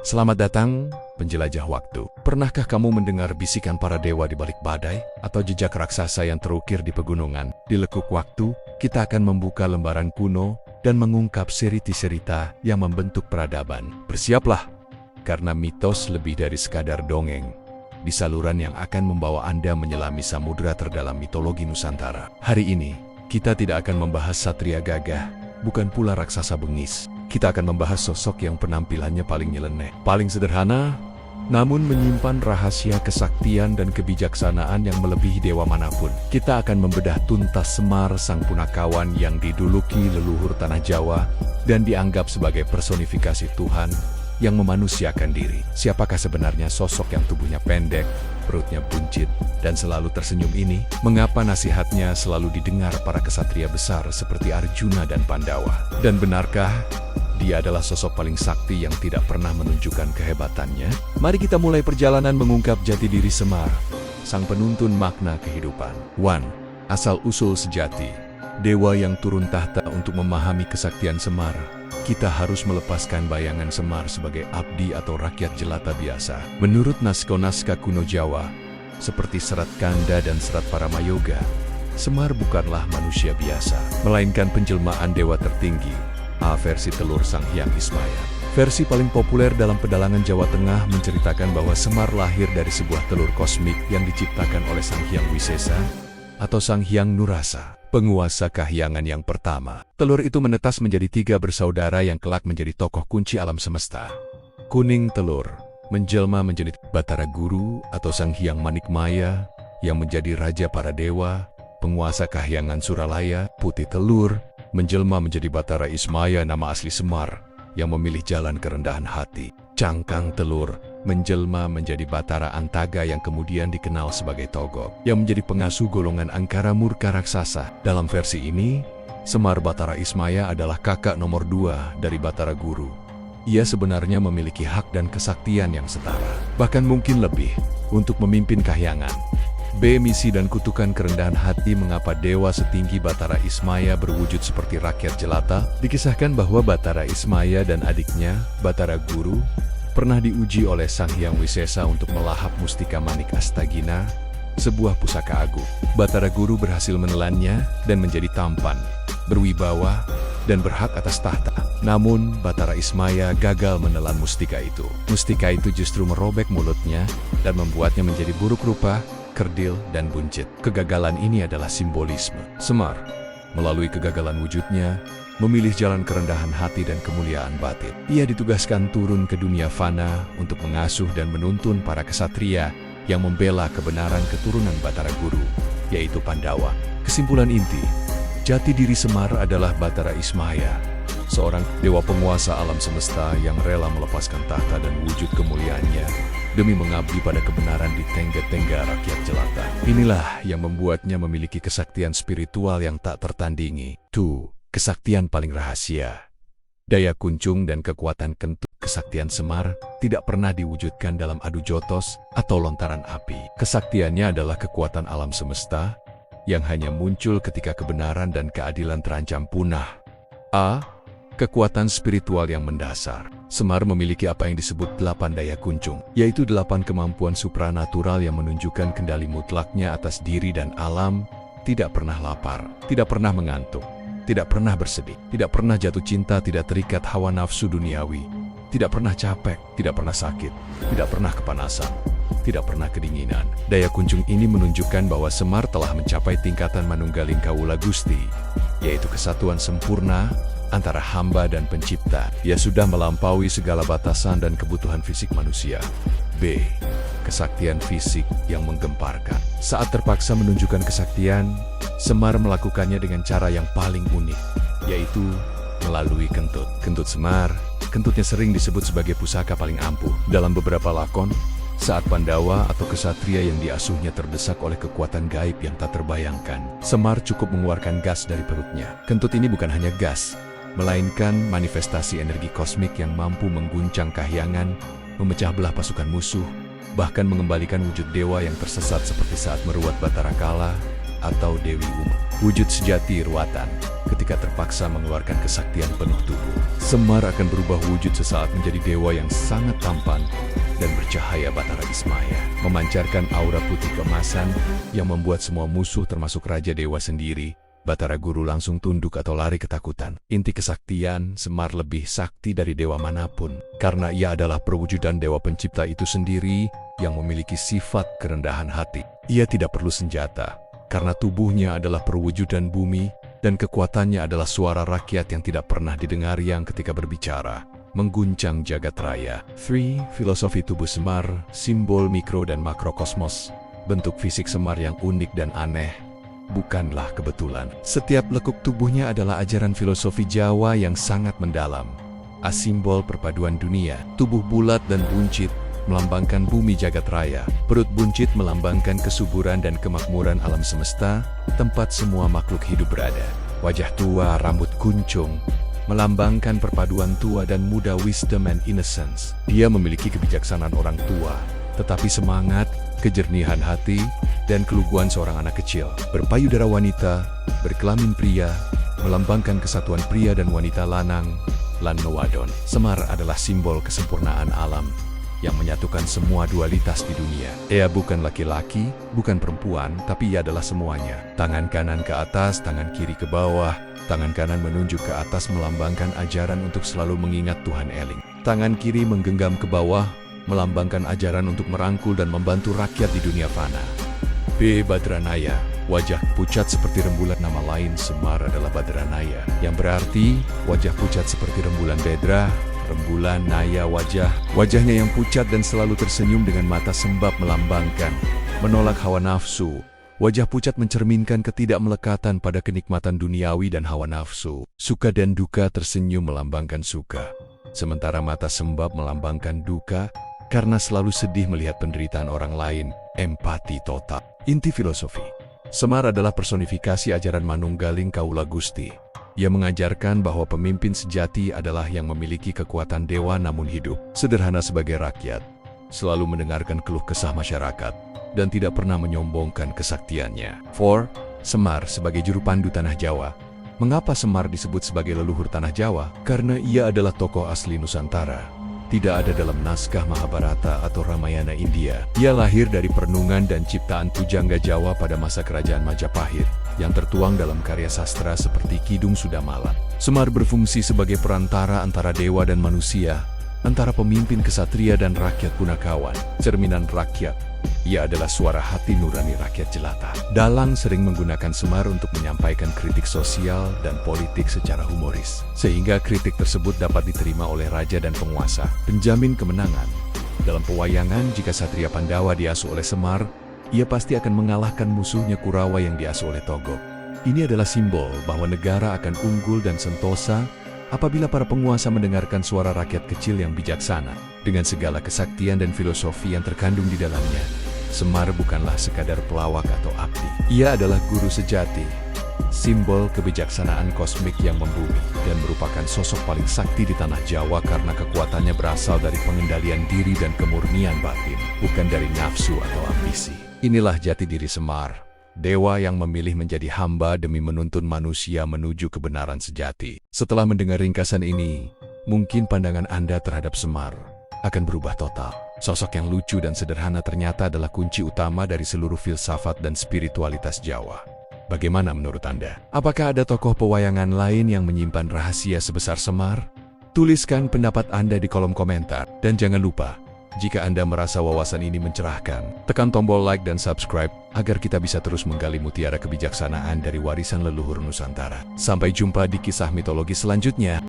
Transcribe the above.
Selamat datang, penjelajah waktu. Pernahkah kamu mendengar bisikan para dewa di balik badai? Atau jejak raksasa yang terukir di pegunungan? Di lekuk waktu, kita akan membuka lembaran kuno dan mengungkap cerita yang membentuk peradaban. Bersiaplah, karena mitos lebih dari sekadar dongeng. Di saluran yang akan membawa Anda menyelami samudera terdalam mitologi Nusantara. Hari ini, kita tidak akan membahas satria gagah, bukan pula raksasa bengis. Kita akan membahas sosok yang penampilannya paling nyeleneh, paling sederhana, namun menyimpan rahasia kesaktian dan kebijaksanaan yang melebihi dewa manapun. Kita akan membedah tuntas Semar, sang punakawan yang diduluki leluhur tanah Jawa dan dianggap sebagai personifikasi Tuhan yang memanusiakan diri. Siapakah sebenarnya sosok yang tubuhnya pendek, perutnya buncit, dan selalu tersenyum ini? Mengapa nasihatnya selalu didengar para kesatria besar seperti Arjuna dan Pandawa? Dan benarkah dia adalah sosok paling sakti yang tidak pernah menunjukkan kehebatannya? Mari kita mulai perjalanan mengungkap jati diri Semar, sang penuntun makna kehidupan. 1. Asal-usul sejati. Dewa yang turun tahta untuk memahami kesaktian Semar. Kita harus melepaskan bayangan Semar sebagai abdi atau rakyat jelata biasa. Menurut naskah-naskah kuno Jawa, seperti Serat Kanda dan Serat Paramayoga, Semar bukanlah manusia biasa, melainkan penjelmaan dewa tertinggi, versi telur Sang Hyang Ismaya. Versi paling populer dalam pedalangan Jawa Tengah menceritakan bahwa Semar lahir dari sebuah telur kosmik yang diciptakan oleh Sang Hyang Wisesa atau Sang Hyang Nurasa, penguasa kahyangan yang pertama. Telur itu menetas menjadi 3 bersaudara yang kelak menjadi tokoh kunci alam semesta. Kuning telur menjelma menjadi Batara Guru atau Sang Hyang Manikmaya yang menjadi raja para dewa, penguasa kahyangan Suralaya. Putih telur menjelma menjadi Batara Ismaya, nama asli Semar, yang memilih jalan kerendahan hati. Cangkang telur menjelma menjadi Batara Antaga yang kemudian dikenal sebagai Togok, yang menjadi pengasuh golongan angkara murka raksasa. Dalam versi ini, Semar Batara Ismaya adalah kakak nomor 2 dari Batara Guru. Ia sebenarnya memiliki hak dan kesaktian yang setara, bahkan mungkin lebih, untuk memimpin kahyangan. B. Misi dan kutukan kerendahan hati. Mengapa dewa setinggi Batara Ismaya berwujud seperti rakyat jelata? Dikisahkan bahwa Batara Ismaya dan adiknya, Batara Guru, pernah diuji oleh Sang Hyang Wisesa untuk melahap mustika Manik Astagina, sebuah pusaka agung. Batara Guru berhasil menelannya dan menjadi tampan, berwibawa, dan berhak atas tahta. Namun, Batara Ismaya gagal menelan mustika itu. Mustika itu justru merobek mulutnya dan membuatnya menjadi buruk rupa, kerdil, dan buncit. Kegagalan ini adalah simbolisme. Semar, melalui kegagalan wujudnya, memilih jalan kerendahan hati dan kemuliaan batin. Ia ditugaskan turun ke dunia fana untuk mengasuh dan menuntun para kesatria yang membela kebenaran keturunan Batara Guru, yaitu Pandawa. Kesimpulan inti, jati diri Semar adalah Batara Ismaya, seorang dewa penguasa alam semesta yang rela melepaskan tahta dan wujud kemuliaannya demi mengabdi pada kebenaran di tengga-tengga rakyat jelata. Inilah yang membuatnya memiliki kesaktian spiritual yang tak tertandingi. 2. Kesaktian paling rahasia. Daya kuncung dan kekuatan kentut kesaktian Semar tidak pernah diwujudkan dalam adu jotos atau lontaran api. Kesaktiannya adalah kekuatan alam semesta yang hanya muncul ketika kebenaran dan keadilan terancam punah. A. Kekuatan spiritual yang mendasar. Semar memiliki apa yang disebut 8 daya kuncung, yaitu 8 kemampuan supranatural yang menunjukkan kendali mutlaknya atas diri dan alam, tidak pernah lapar, tidak pernah mengantuk, tidak pernah bersedih, tidak pernah jatuh cinta, tidak terikat hawa nafsu duniawi, tidak pernah capek, tidak pernah sakit, tidak pernah kepanasan, tidak pernah kedinginan. Daya kuncung ini menunjukkan bahwa Semar telah mencapai tingkatan manunggaling kawula Gusti, yaitu kesatuan sempurna antara hamba dan pencipta. Ia sudah melampaui segala batasan dan kebutuhan fisik manusia. B. Kesaktian fisik yang menggemparkan. Saat terpaksa menunjukkan kesaktian, Semar melakukannya dengan cara yang paling unik, yaitu melalui kentut. Kentut Semar, kentutnya sering disebut sebagai pusaka paling ampuh. Dalam beberapa lakon, saat Pandawa atau kesatria yang diasuhnya terdesak oleh kekuatan gaib yang tak terbayangkan, Semar cukup mengeluarkan gas dari perutnya. Kentut ini bukan hanya gas, melainkan manifestasi energi kosmik yang mampu mengguncang kahyangan, memecah belah pasukan musuh, bahkan mengembalikan wujud dewa yang tersesat seperti saat meruat Batara Kala atau Dewi Uma. Wujud sejati ruatan. ketika terpaksa mengeluarkan kesaktian penuh tubuh. Semar akan berubah wujud sesaat menjadi dewa yang sangat tampan dan bercahaya Batara Ismaya, memancarkan aura putih keemasan yang membuat semua musuh termasuk Raja Dewa sendiri, Batara Guru langsung tunduk atau lari ketakutan. Inti kesaktian, Semar lebih sakti dari dewa manapun, karena ia adalah perwujudan dewa pencipta itu sendiri yang memiliki sifat kerendahan hati. Ia tidak perlu senjata, karena tubuhnya adalah perwujudan bumi, dan kekuatannya adalah suara rakyat yang tidak pernah didengar yang ketika berbicara mengguncang jagat raya. 3. Filosofi tubuh Semar, simbol mikro dan makrokosmos. Bentuk fisik Semar yang unik dan aneh bukanlah kebetulan. Setiap lekuk tubuhnya adalah ajaran filosofi Jawa yang sangat mendalam. Asimbol perpaduan dunia, tubuh bulat dan buncit melambangkan bumi jagat raya. Perut buncit melambangkan kesuburan dan kemakmuran alam semesta, tempat semua makhluk hidup berada. Wajah tua, rambut kuncung, melambangkan perpaduan tua dan muda, wisdom and innocence. Dia memiliki kebijaksanaan orang tua, tetapi semangat, kejernihan hati, dan keluguan seorang anak kecil. Berpayudara wanita, berkelamin pria, melambangkan kesatuan pria dan wanita lanang, lan wadon. Semar adalah simbol kesempurnaan alam yang menyatukan semua dualitas di dunia. Ia bukan laki-laki, bukan perempuan, tapi ia adalah semuanya. Tangan kanan ke atas, tangan kiri ke bawah. Tangan kanan menunjuk ke atas melambangkan ajaran untuk selalu mengingat Tuhan Eling. Tangan kiri menggenggam ke bawah, melambangkan ajaran untuk merangkul dan membantu rakyat di dunia fana. B. Badranaya, wajah pucat seperti rembulan. Nama lain Semar adalah Badranaya, yang berarti wajah pucat seperti rembulan. Bedra, rembulan, naya, wajahnya yang pucat dan selalu tersenyum dengan mata sembab melambangkan menolak hawa nafsu. Wajah pucat mencerminkan ketidakmelekatan pada kenikmatan duniawi dan hawa nafsu. Suka dan duka tersenyum melambangkan suka, sementara mata sembab melambangkan duka karena selalu sedih melihat penderitaan orang lain. Empati total. Inti filosofi Semar adalah personifikasi ajaran Manunggaling Kaula Gusti. Ia mengajarkan bahwa pemimpin sejati adalah yang memiliki kekuatan dewa namun hidup sederhana sebagai rakyat, selalu mendengarkan keluh kesah masyarakat, dan tidak pernah menyombongkan kesaktiannya. 4. Semar sebagai juru pandu Tanah Jawa. Mengapa Semar disebut sebagai leluhur Tanah Jawa? Karena ia adalah tokoh asli Nusantara. Tidak ada dalam naskah Mahabharata atau Ramayana India. Ia lahir dari perenungan dan ciptaan pujangga Jawa pada masa kerajaan Majapahit, yang tertuang dalam karya sastra seperti Kidung Sudamala. Semar berfungsi sebagai perantara antara dewa dan manusia, antara pemimpin kesatria dan rakyat punakawan. Cerminan rakyat, ia adalah suara hati nurani rakyat jelata. Dalang sering menggunakan Semar untuk menyampaikan kritik sosial dan politik secara humoris, sehingga kritik tersebut dapat diterima oleh raja dan penguasa. Penjamin kemenangan. Dalam pewayangan, jika Satria Pandawa diasuh oleh Semar, ia pasti akan mengalahkan musuhnya Kurawa yang diasuh oleh Togog. Ini adalah simbol bahwa negara akan unggul dan sentosa apabila para penguasa mendengarkan suara rakyat kecil yang bijaksana. Dengan segala kesaktian dan filosofi yang terkandung di dalamnya, Semar bukanlah sekadar pelawak atau abdi. Ia adalah guru sejati, simbol kebijaksanaan kosmik yang membumi, dan merupakan sosok paling sakti di Tanah Jawa karena kekuatannya berasal dari pengendalian diri dan kemurnian batin, bukan dari nafsu atau ambisi. Inilah jati diri Semar, dewa yang memilih menjadi hamba demi menuntun manusia menuju kebenaran sejati. Setelah mendengar ringkasan ini, mungkin pandangan Anda terhadap Semar akan berubah total. Sosok yang lucu dan sederhana ternyata adalah kunci utama dari seluruh filsafat dan spiritualitas Jawa. Bagaimana menurut Anda? Apakah ada tokoh pewayangan lain yang menyimpan rahasia sebesar Semar? Tuliskan pendapat Anda di kolom komentar. Dan jangan lupa, jika Anda merasa wawasan ini mencerahkan, tekan tombol like dan subscribe agar kita bisa terus menggali mutiara kebijaksanaan dari warisan leluhur Nusantara. Sampai jumpa di kisah mitologi selanjutnya.